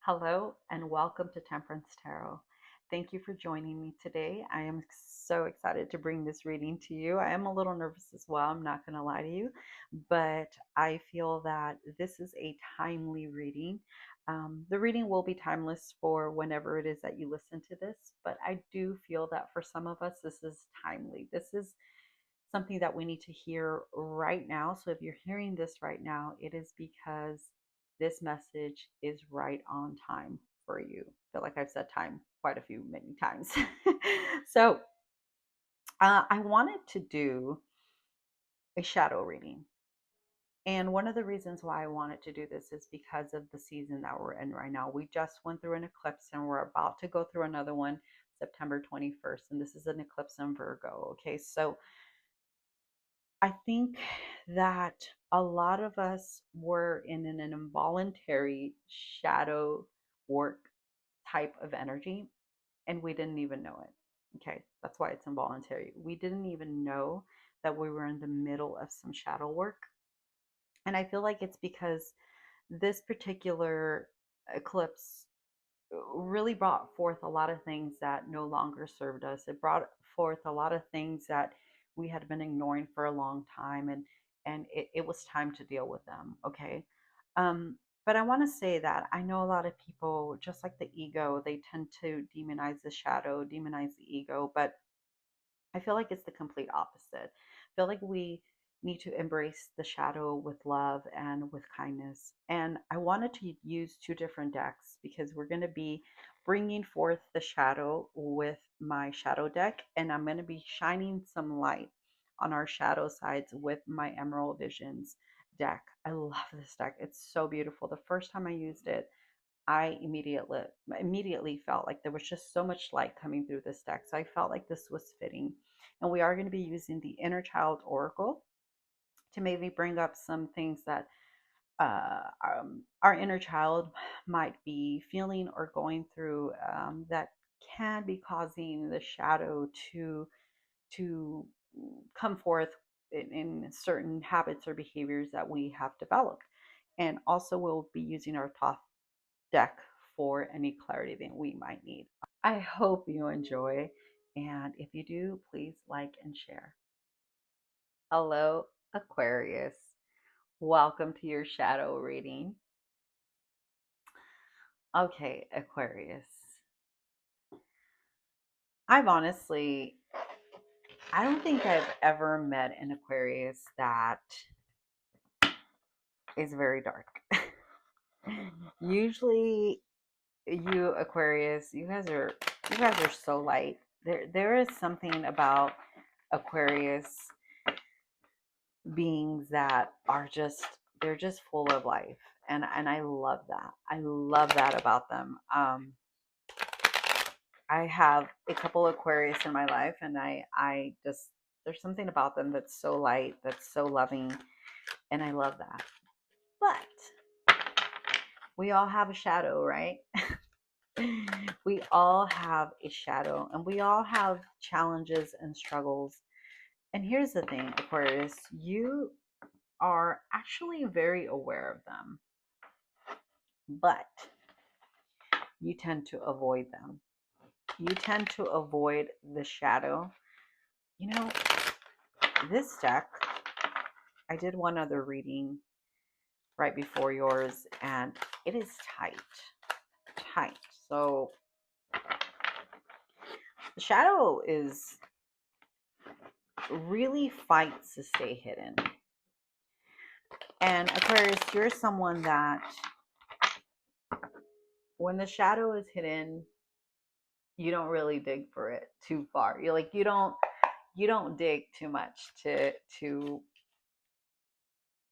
Hello and welcome to Temperance Tarot. Thank you for joining me today. I am so excited to bring this reading to you. I am a little nervous as well, I'm not going to lie to you, but I feel that this is a timely reading. The reading will be timeless for whenever it is that you listen to this, but I do feel that for some of us, this is timely. This is something that we need to hear right now. So if you're hearing this right now, it is because this message is right on time for you. I feel like I've said time quite a few many times. So I wanted to do a shadow reading. And one of the reasons why I wanted to do this is because of the season that we're in right now. We just went through an eclipse and we're about to go through another one September 21st. And this is an eclipse in Virgo. Okay. So I think that a lot of us were in an involuntary shadow work type of energy and we didn't even know it. Okay, that's why it's involuntary. We didn't even know that we were in the middle of some shadow work. And I feel like it's because this particular eclipse really brought forth a lot of things that no longer served us. It brought forth a lot of things that we had been ignoring for a long time, and it was time to deal with them. Okay. But I want to say that I know a lot of people, just like the ego, they tend to demonize the shadow, demonize the ego, but I feel like it's the complete opposite. I feel like we need to embrace the shadow with love and with kindness. And I wanted to use two different decks because we're going to be bringing forth the shadow with my shadow deck, and I'm going to be shining some light on our shadow sides with my Emerald Visions deck. I love this deck. It's so beautiful. The first time I used it, I immediately felt like there was just so much light coming through this deck. So I felt like this was fitting. And we are going to be using the Inner Child Oracle to maybe bring up some things that our inner child might be feeling or going through, that can be causing the shadow to come forth in certain habits or behaviors that we have developed. And also, we'll be using our Thoth deck for any clarity that we might need. I hope you enjoy. And if you do, please like and share. Hello, Aquarius. Welcome to your shadow reading. Okay, Aquarius. I've honestly, I don't think I've ever met an Aquarius that is very dark. Usually you Aquarius, you guys are so light. There is something about Aquarius beings that are just, they're just full of life, and I love that. I love that about them. I have a couple Aquarius in my life, and I just, there's something about them that's so light, that's so loving, and I love that. But we all have a shadow, right? We all have a shadow, and we all have challenges and struggles. And here's the thing, Aquarius, you are actually very aware of them, but you tend to avoid them. You tend to avoid the shadow. You know, this deck, I did one other reading right before yours, and it is tight. Tight. So the shadow is really fights to stay hidden. And Aquarius, you're someone that when the shadow is hidden, you don't really dig for it too far. You're like, you don't dig too much to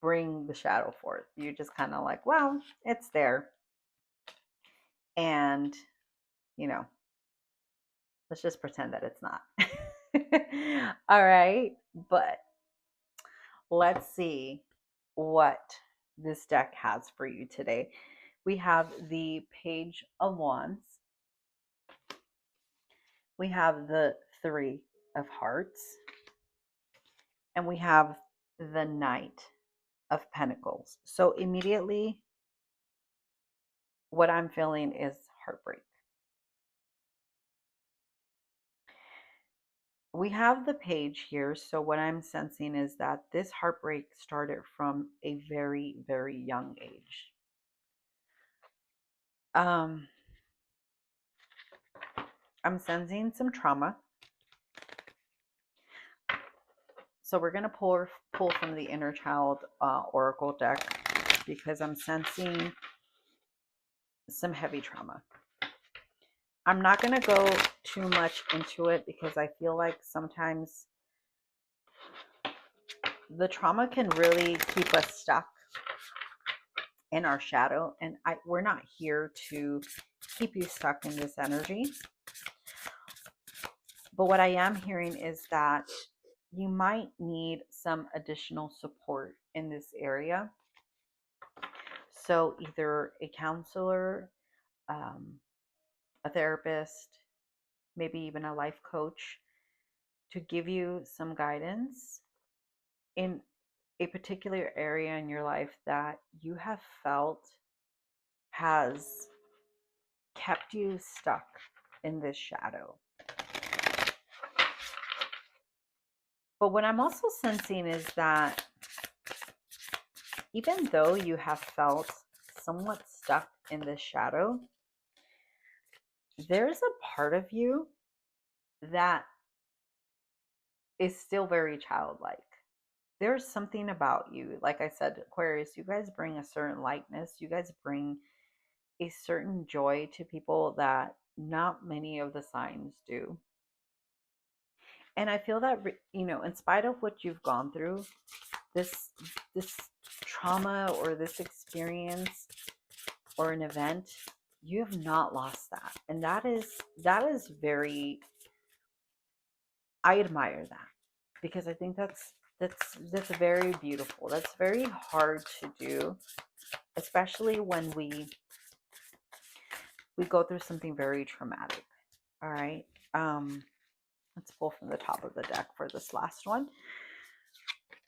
bring the shadow forth. You're just kind of like, well, it's there. And, you know, let's just pretend that it's not. All right. But let's see what this deck has for you today. We have the Page of Wands. We have the Three of Hearts. And we have the Knight of Pentacles. So immediately what I'm feeling is heartbreak. We have the page here, so what I'm sensing is that this heartbreak started from a very, very young age. Um, I'm sensing some trauma. So we're going to pull from the inner child oracle deck because I'm sensing some heavy trauma. I'm not going to go too much into it because I feel like sometimes the trauma can really keep us stuck in our shadow, and we're not here to keep you stuck in this energy. But what I am hearing is that you might need some additional support in this area. So either a counselor, um, a therapist, maybe even a life coach to give you some guidance in a particular area in your life that you have felt has kept you stuck in this shadow. But what I'm also sensing is that even though you have felt somewhat stuck in this shadow, there's a part of you that is still very childlike. There's something about you. Like I said, Aquarius, you guys bring a certain lightness. You guys bring a certain joy to people that not many of the signs do. And I feel that, in spite of what you've gone through, this trauma or this experience or an event, you have not lost that. And that is very, I admire that because I think that's very beautiful. That's very hard to do, especially when we go through something very traumatic. All right. Let's pull from the top of the deck for this last one.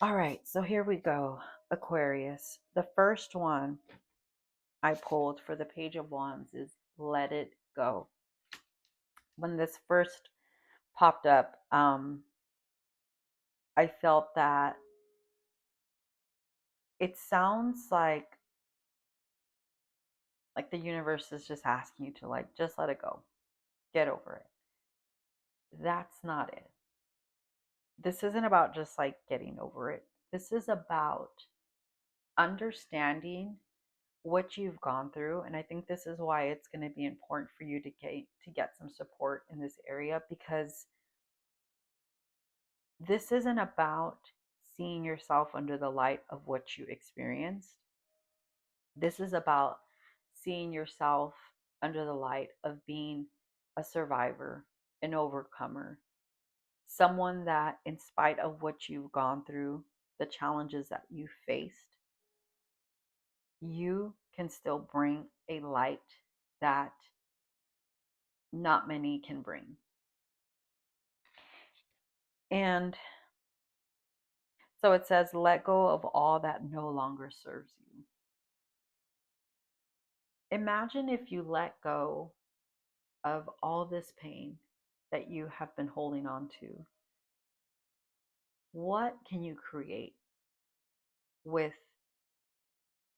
All right, so here we go. Aquarius. The first one I pulled for the Page of Wands is Let It Go. When this first popped up, I felt that it sounds like the universe is just asking you to just let it go. Get over it. That's not it. This isn't about just getting over it. This is about understanding what you've gone through, and I think this is why it's going to be important for you to get some support in this area, because this isn't about seeing yourself under the light of what you experienced. This is about seeing yourself under the light of being a survivor, an overcomer, someone that, in spite of what you've gone through, the challenges that you faced, you can still bring a light that not many can bring. And so it says, let go of all that no longer serves you. Imagine if you let go of all this pain that you have been holding on to. What can you create with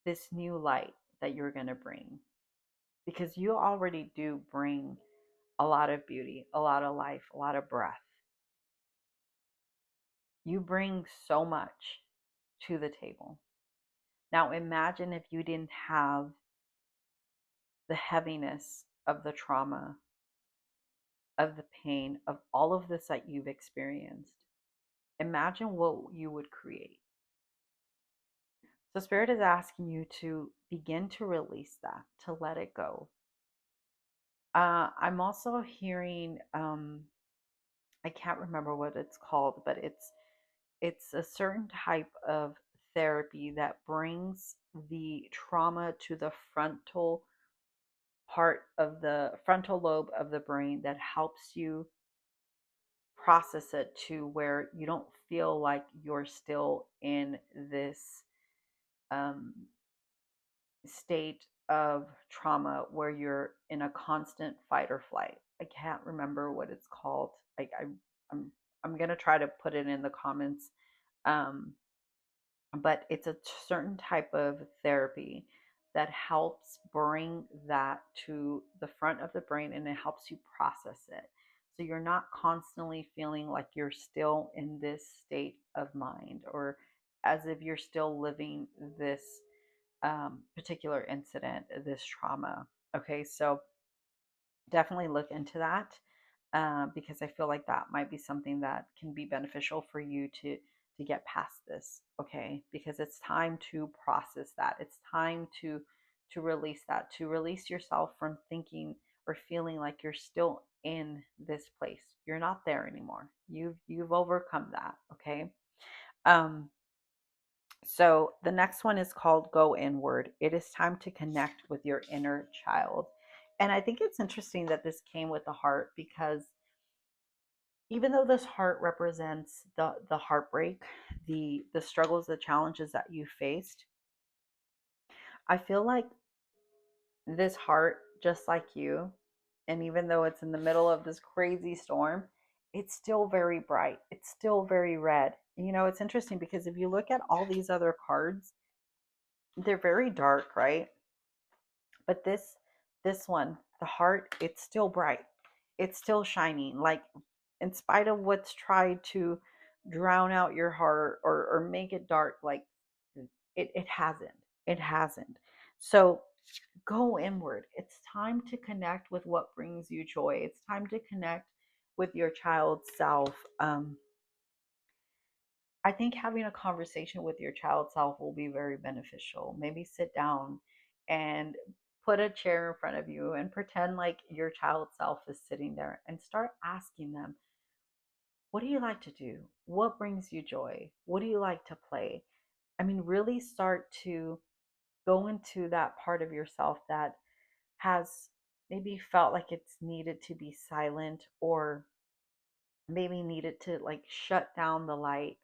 this new light that you're going to bring? Because you already do bring a lot of beauty, a lot of life, a lot of breath. You bring so much to the table. Now imagine if you didn't have the heaviness of the trauma, of the pain, of all of this that you've experienced. Imagine what you would create. So Spirit is asking you to begin to release that, to let it go. I'm also hearing, I can't remember what it's called, but it's a certain type of therapy that brings the trauma to the frontal part of the frontal lobe of the brain, that helps you process it to where you don't feel like you're still in this state of trauma where you're in a constant fight or flight. I can't remember what it's called. I'm I'm gonna try to put it in the comments. Um, but it's a certain type of therapy that helps bring that to the front of the brain, and it helps you process it. So you're not constantly feeling like you're still in this state of mind, or as if you're still living this particular incident, this trauma. Okay, so definitely look into that, because I feel like that might be something that can be beneficial for you to get past this. Okay, because it's time to process that. It's time to release that, to release yourself from thinking or feeling like you're still in this place. You're not there anymore. You've overcome that. Okay. Um, so the next one is called Go Inward. It is time to connect with your inner child. And I think it's interesting that this came with the heart, because even though this heart represents the heartbreak, the struggles, the challenges that you faced, I feel like this heart, just like you, and even though it's in the middle of this crazy storm, it's still very bright. It's still very red. You know, it's interesting because if you look at all these other cards, they're very dark, right? But this one, the heart, it's still bright. It's still shining. Like, in spite of what's tried to drown out your heart, or make it dark, like, it hasn't. It hasn't. So go inward. It's time to connect with what brings you joy. It's time to connect with your child's self. I think having a conversation with your child self will be very beneficial. Maybe sit down and put a chair in front of you and pretend like your child self is sitting there, and start asking them, what do you like to do? What brings you joy? What do you like to play? I mean, really start to go into that part of yourself that has maybe felt like it's needed to be silent, or maybe needed to like shut down the light,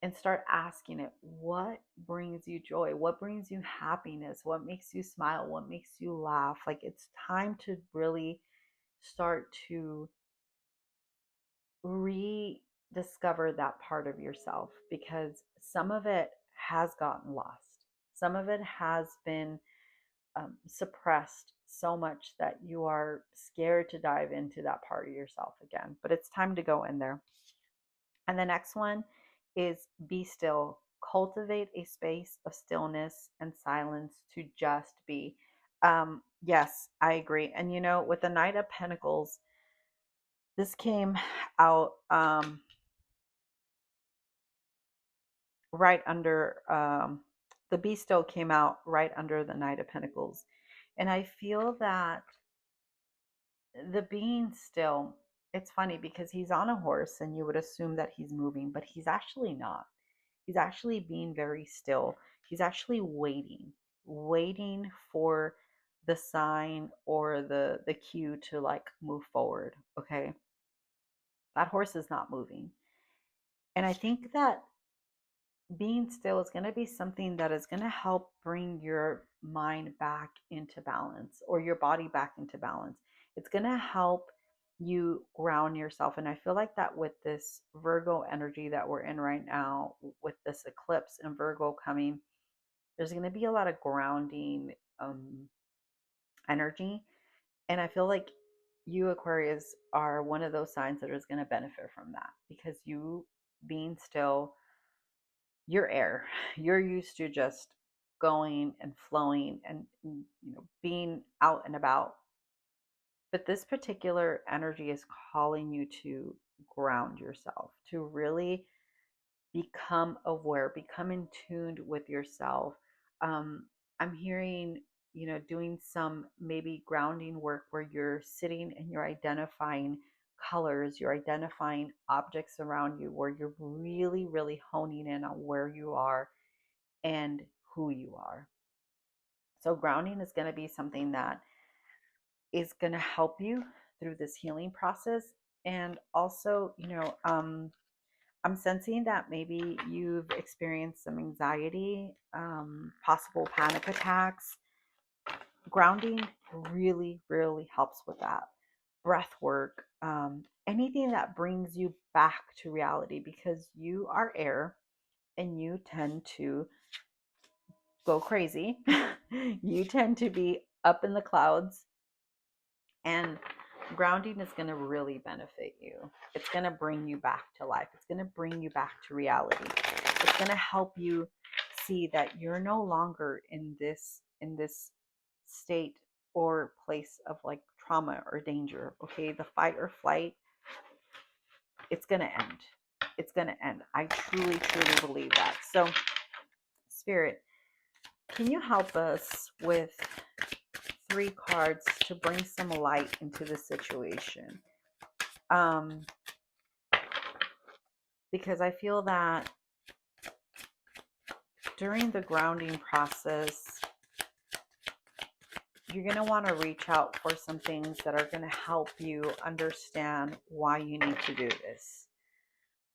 and start asking it, what brings you joy? What brings you happiness? What makes you smile? What makes you laugh? Like, it's time to really start to rediscover that part of yourself, because some of it has gotten lost. Some of it has been suppressed so much that you are scared to dive into that part of yourself again. But it's time to go in there. And the next one is be still. Cultivate a space of stillness and silence to just be. Yes, I agree. And you know, with the Knight of Pentacles, this came out right under the Be Still came out right under the Knight of Pentacles. And I feel that the being still, it's funny because he's on a horse and you would assume that he's moving, but he's actually not. He's actually being very still. He's actually waiting for the sign or the cue to like move forward. Okay. That horse is not moving. And I think that being still is going to be something that is going to help bring your mind back into balance, or your body back into balance. It's going to help you ground yourself. And I feel like that with this Virgo energy that we're in right now, with this eclipse and Virgo coming, there's going to be a lot of grounding energy. And I feel like you, Aquarius, are one of those signs that is going to benefit from that, because you being still, you're air. You're used to just going and flowing, and being out and about. But this particular energy is calling you to ground yourself, to really become aware, become in tuned with yourself. I'm hearing, doing some maybe grounding work where you're sitting and you're identifying colors, you're identifying objects around you, where you're really, really honing in on where you are and who you are. So, grounding is going to be something that is going to help you through this healing process. And also, I'm sensing that maybe you've experienced some anxiety, possible panic attacks. Grounding really, really helps with that. Breath work, anything that brings you back to reality, because you are air and you tend to go crazy. You tend to be up in the clouds, and grounding is going to really benefit you. It's going to bring you back to life. It's going to bring you back to reality. It's going to help you see that you're no longer in this state or place of like trauma or danger. Okay, the fight or flight, it's going to end. It's going to end. I truly, truly believe that. So, Spirit, can you help us with 3 cards to bring some light into the situation? Um, because I feel that during the grounding process, you're going to want to reach out for some things that are going to help you understand why you need to do this.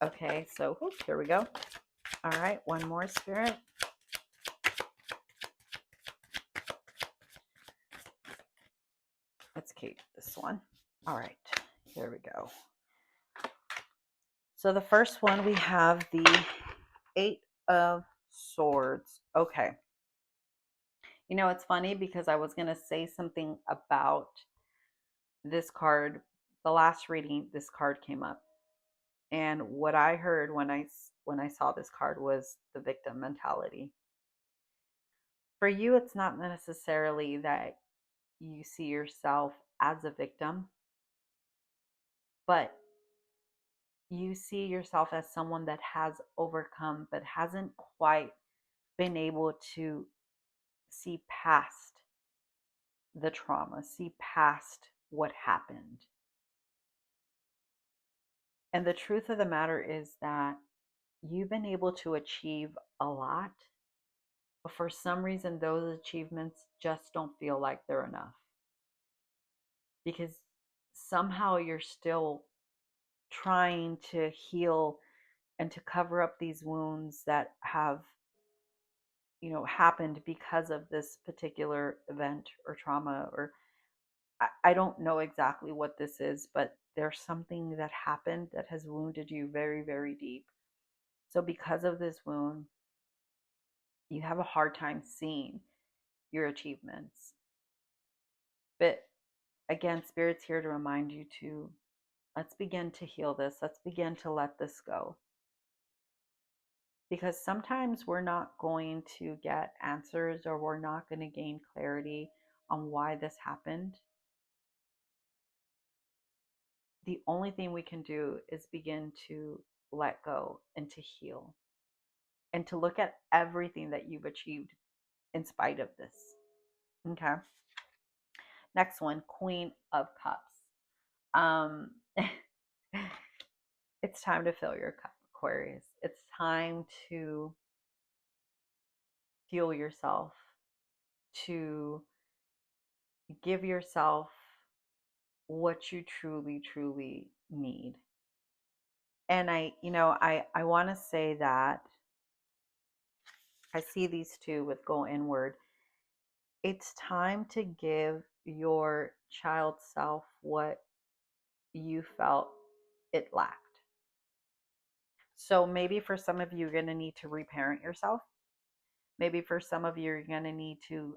Okay, so here we go. All right, one more, Spirit. Let's keep this one. All right, here we go. So the first one, we have the 8 of Swords. Okay. You know, it's funny because I was going to say something about this card. The last reading, this card came up. And what I heard when I saw this card was the victim mentality. For you, it's not necessarily that you see yourself as a victim, but you see yourself as someone that has overcome but hasn't quite been able to see past the trauma, see past what happened. And the truth of the matter is that you've been able to achieve a lot, but for some reason, those achievements just don't feel like they're enough, because somehow you're still trying to heal and to cover up these wounds that have, happened because of this particular event or trauma. Or I don't know exactly what this is, but there's something that happened that has wounded you very, very deep. So because of this wound, you have a hard time seeing your achievements. But again, Spirit's here to remind you to, let's begin to heal this. Let's begin to let this go. Because sometimes we're not going to get answers, or we're not going to gain clarity on why this happened. The only thing we can do is begin to let go and to heal and to look at everything that you've achieved in spite of this. Okay. Next one, Queen of Cups. Um, it's time to fill your cup, Aquarius. It's time to fuel yourself, to give yourself what you truly, truly need. And I want to say that I see these two with go inward. It's time to give your child self what you felt it lacked. So maybe for some of you, you're going to need to reparent yourself. Maybe for some of you, you're going to need to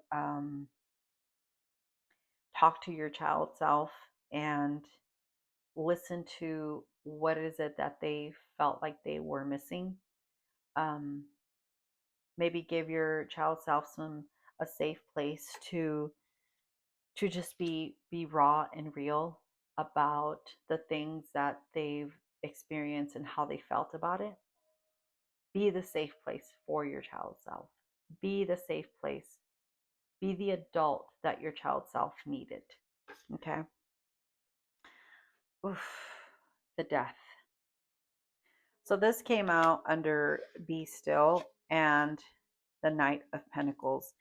talk to your child self and listen to what is it that they felt like they were missing. Um, Maybe give your child self a safe place to just be raw and real about the things that they've experienced and how they felt about it. Be the safe place for your child self. Be the safe place. Be the adult that your child self needed. Okay. Oof, the death. So this came out under Be Still and the Knight of Pentacles.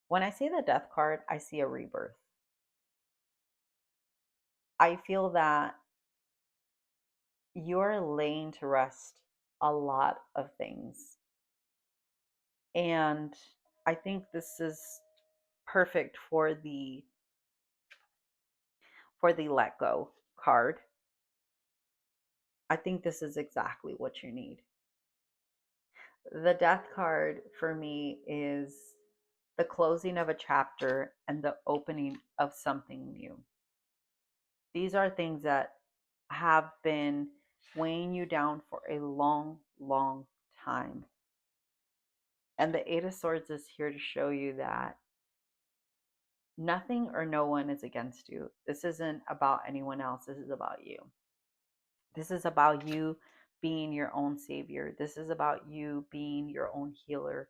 When I see the death card, I see a rebirth. I feel that you're laying to rest a lot of things. And I think this is perfect for the let go card. I think this is exactly what you need. The death card for me is the closing of a chapter and the opening of something new. These are things that have been weighing you down for a long, long time. And the Eight of Swords is here to show you that nothing or no one is against you. This isn't about anyone else. This is about you. This is about you being your own savior. This is about you being your own healer.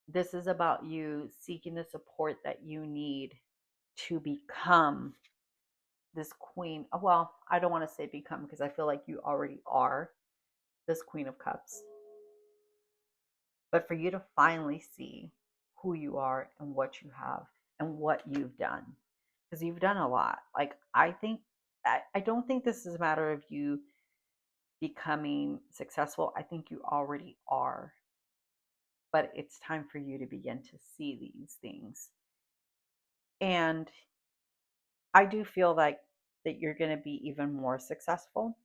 This is about you seeking the support that you need to become this queen. Well, I don't want to say become because I feel like you already are this Queen of Cups. But for you to finally see who you are and what you have and what you've done, because you've done a lot. Like, I don't think this is a matter of you becoming successful. I think you already are. But it's time for you to begin to see these things. And I do feel like that you're going to be even more successful,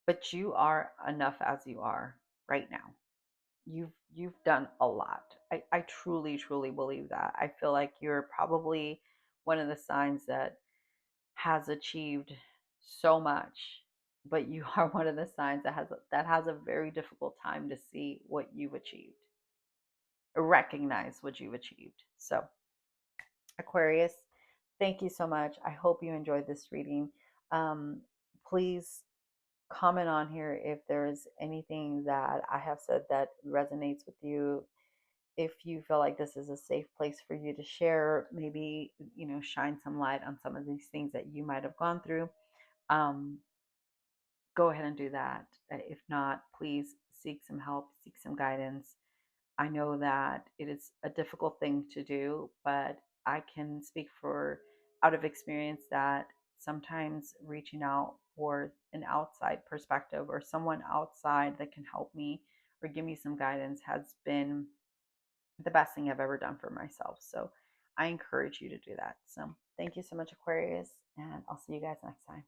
but you are enough as you are right now. You've done a lot. I truly, truly believe that. I feel like you're probably one of the signs that has achieved so much, but you are one of the signs that has a very difficult time to see what you've achieved, recognize what you've achieved. So, Aquarius, thank you so much. I hope you enjoyed this reading. Um, Please comment on here if there's anything that I have said that resonates with you. If you feel like this is a safe place for you to share, maybe, shine some light on some of these things that you might have gone through, um, go ahead and do that. If not, please seek some help, seek some guidance. I know that it is a difficult thing to do, but I can speak for out of experience that sometimes reaching out for an outside perspective or someone outside that can help me or give me some guidance has been the best thing I've ever done for myself. So I encourage you to do that. So thank you so much, Aquarius, and I'll see you guys next time.